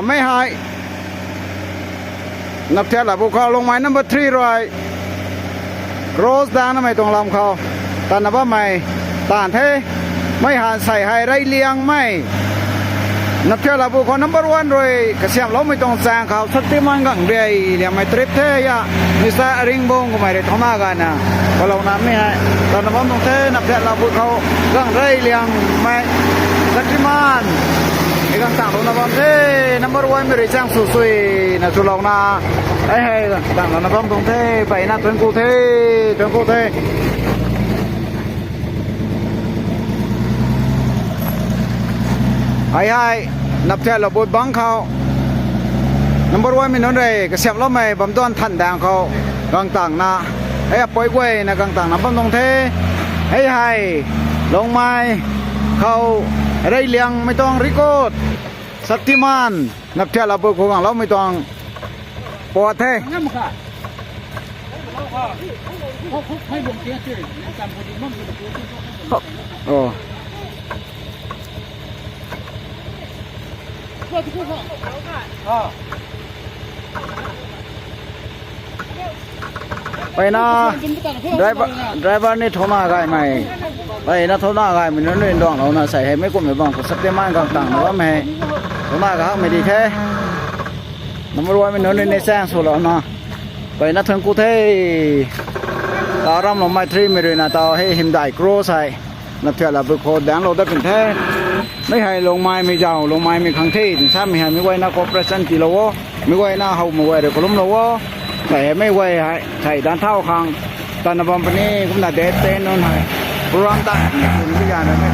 ไม่หายนับเทียละพวกเขาลงไม้นัมเบอร์3ร้อยโรสดางนะไม่ตรงลำเขาตานนับว่าไม่ตานเทไม่หาใส่ให้ไรเลี้ยงไม่นับเทียละพวกเขานัมเบอร์1เลยกระเสียมเราไม่ต้องแซงเขาสติมันกังเดียเลี้ยงไม่ทริปเทยะมิสริงบงก็ไม่ได้ทำมากันนะพอเราน้ำไม่ให้ตานนับว่าตรงเทนับเทียละพวกเขากังไรเลี้ยงไม่สติมันIkan tang lo na bom the number 1 mi ri chang su sui na su long na ai hai tang na bom tong the pai na twen ku the ai nap the lo bot bang khao number 1 mi non re ka siap lo mai bom don than dang khao gang tang na ai poi gwei na gang tang na bom tong the ai hai long mai khaoไรเลี้ยงไม่ต้องริโกดสัตติมานนับเทียละเบิกของเราไม่ต้องปวดแท้โอ้ไปนะไดรเวอร์นี่โทรมาไกลไหมไปนะโทรมาไกลมันเล่นดองเรานะใส่ให้ไม่กุ้มไม่บ้างสักเดือนมันก็ต่างนะว่าไม่โทรมาก็ไม่ดีแท้น้ำมันรวยมันเล่นในแซงสุดแล้วนะไปนะถึงกูเท่ตารำลงไม้ทรีไม่เลยนะต่อให้หิมได้กรัวใส่นับเท่าละบุคคลแดงเราได้เป็นแท้ไม่ให้ลงไม้ไม่เจ้าลงไม้ไม่ขังที่ถึงซ้ำไม่ให้ไม่ไหวนะคอร์ปอเรชั่นกิโลไม่ไหวนะเฮาไม่ไหวเดี๋ยวก็ล้มโลใส่ไม่ไหวให้ใส่ด้านเท้าข้างตอนนบอมปนี้ผมน่าเด็ดเต้นนนให้พร้อมตั้งคุณพิจารณา